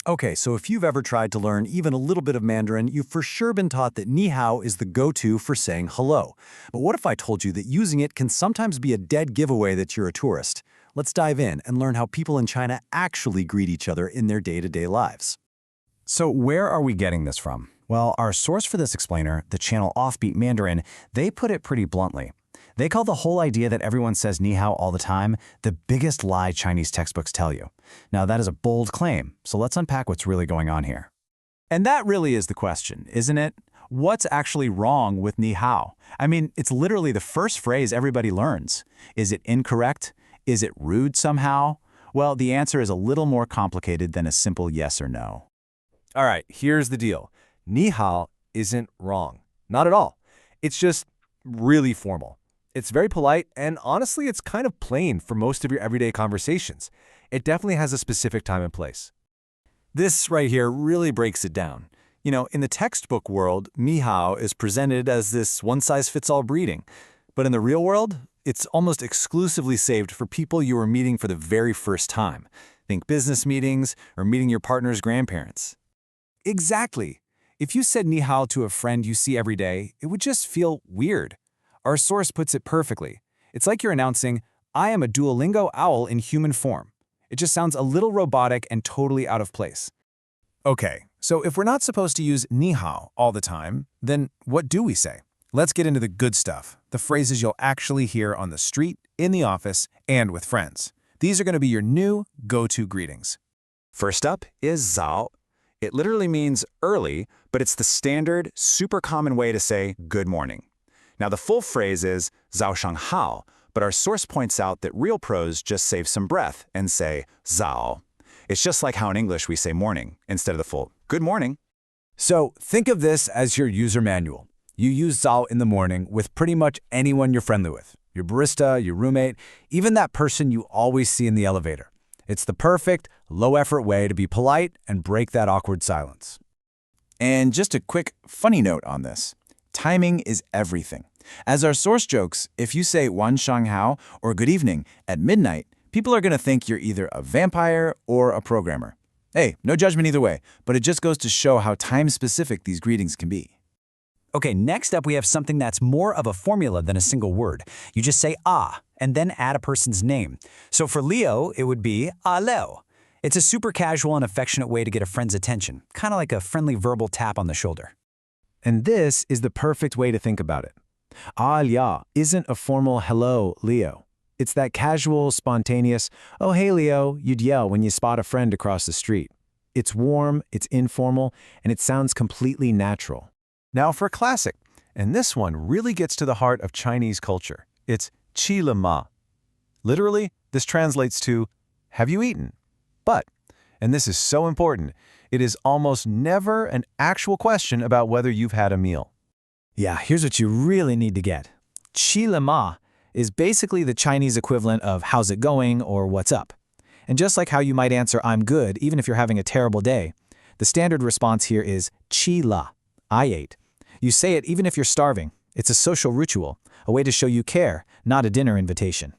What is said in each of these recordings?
Okay, so if you've ever tried to learn even a little bit of Mandarin, you've for sure been taught that ni hao is the go-to for saying hello. But what if I told you that using it can sometimes be a dead giveaway that you're a tourist? Let's dive in and learn how people in China actually greet each other in their day-to-day lives. So where are we getting this from? Well, our source for this explainer, the channel Offbeat Mandarin, they put it pretty bluntly. They call the whole idea that everyone says ni hao all the time the biggest lie Chinese textbooks tell you. Now, that is a bold claim, so let's unpack what's really going on here. And that really is the question, isn't it? What's actually wrong with ni hao? I mean, it's literally the first phrase everybody learns. Is it incorrect? Is it rude somehow? Well, the answer is a little more complicated than a simple yes or no. All right, here's the deal. Ni hao isn't wrong. Not at all. It's just really formal. It's very polite, and honestly, it's kind of plain for most of your everyday conversations. It definitely has a specific time and place. This right here really breaks it down. You know, in the textbook world, ni hao is presented as this one-size-fits-all greeting. But in the real world, it's almost exclusively saved for people you are meeting for the very first time. Think business meetings or meeting your partner's grandparents. Exactly. If you said ni hao to a friend you see every day, it would just feel weird. Our source puts it perfectly. It's like you're announcing, I am a Duolingo owl in human form. It just sounds a little robotic and totally out of place. Okay, so if we're not supposed to use ni hao all the time, then what do we say? Let's get into the good stuff, the phrases you'll actually hear on the street, in the office, and with friends. These are going to be your new go-to greetings. First up is zao. It literally means early, but it's the standard, super common way to say good morning. Now, the full phrase is zao shang hao, but our source points out that real pros just save some breath and say zao. It's just like how in English we say morning instead of the full good morning. So think of this as your user manual. You use zao in the morning with pretty much anyone you're friendly with. Your barista, your roommate, even that person you always see in the elevator. It's the perfect, low-effort way to be polite and break that awkward silence. And just a quick funny note on this. Timing is everything. As our source jokes, if you say wan shang hao or good evening at midnight, people are going to think you're either a vampire or a programmer. Hey, no judgment either way, but it just goes to show how time-specific these greetings can be. Okay, next up we have something that's more of a formula than a single word. You just say ah, and then add a person's name. So for Leo, it would be ah Leo. It's a super casual and affectionate way to get a friend's attention, kind of like a friendly verbal tap on the shoulder. And this is the perfect way to think about it. Ah ya isn't a formal hello, Leo. It's that casual, spontaneous, oh hey Leo, you'd yell when you spot a friend across the street. It's warm, it's informal, and it sounds completely natural. Now for a classic, and this one really gets to the heart of Chinese culture. It's qi le ma. Literally, this translates to, have you eaten? But, and this is so important, it is almost never an actual question about whether you've had a meal. Yeah, here's what you really need to get. Qi le ma is basically the Chinese equivalent of how's it going or what's up. And just like how you might answer I'm good even if you're having a terrible day, the standard response here is qi la, I ate. You say it even if you're starving. It's a social ritual, a way to show you care, not a dinner invitation.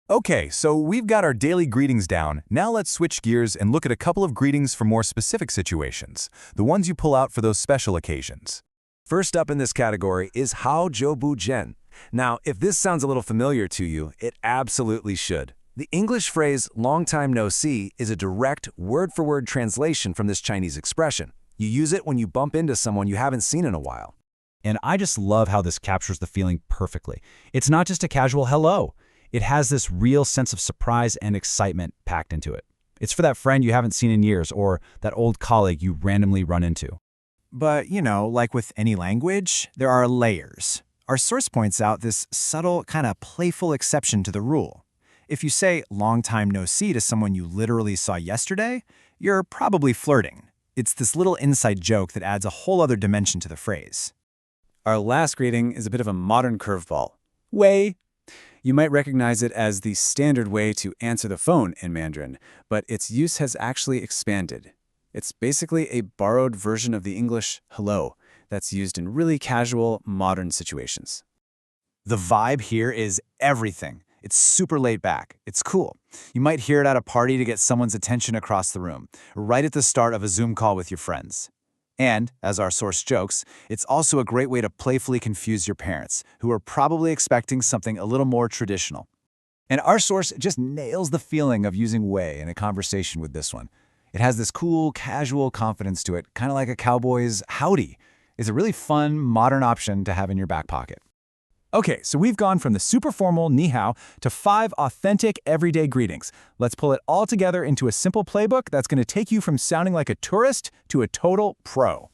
Okay, so we've got our daily greetings down. Now let's switch gears and look at a couple of greetings for more specific situations, the ones you pull out for those special occasions. First up in this category is hao zhou bu jian. Now, if this sounds a little familiar to you, it absolutely should. The English phrase long time no see is a direct word-for-word translation from this Chinese expression. You use it when you bump into someone you haven't seen in a while. And I just love how this captures the feeling perfectly. It's not just a casual hello. It has this real sense of surprise and excitement packed into it. It's for that friend you haven't seen in years or that old colleague you randomly run into. But, you know, like with any language, there are layers. Our source points out this subtle, kind of playful exception to the rule. If you say long time no see to someone you literally saw yesterday, you're probably flirting. It's this little inside joke that adds a whole other dimension to the phrase. Our last greeting is a bit of a modern curveball. Wei. You might recognize it as the standard way to answer the phone in Mandarin, but its use has actually expanded. It's basically a borrowed version of the English hello that's used in really casual, modern situations. The vibe here is everything. It's super laid back. It's cool. You might hear it at a party to get someone's attention across the room, right at the start of a Zoom call with your friends. And, as our source jokes, it's also a great way to playfully confuse your parents, who are probably expecting something a little more traditional. And our source just nails the feeling of using way in a conversation with this one. It has this cool, casual confidence to it, kind of like a cowboy's howdy. It's a really fun, modern option to have in your back pocket. Okay, so we've gone from the super formal ni hao to 5 authentic everyday greetings. Let's pull it all together into a simple playbook that's going to take you from sounding like a tourist to a total pro.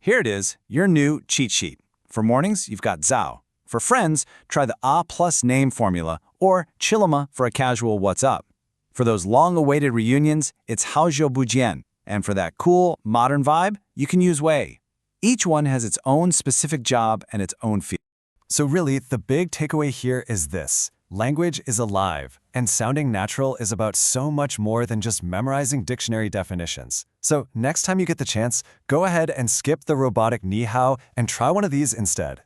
Here it is, your new cheat sheet. For mornings, you've got Zao. For friends, try the plus name formula, or Chilima for a casual what's up. For those long-awaited reunions, it's Haozhou Bujian. And for that cool, modern vibe, you can use Wei. Each one has its own specific job and its own feel. So really, the big takeaway here is this. Language is alive, and sounding natural is about so much more than just memorizing dictionary definitions. So next time you get the chance, go ahead and skip the robotic ni hao and try one of these instead.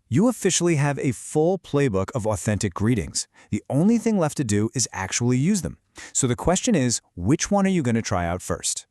You officially have a full playbook of authentic greetings. The only thing left to do is actually use them. So the question is, which one are you going to try out first?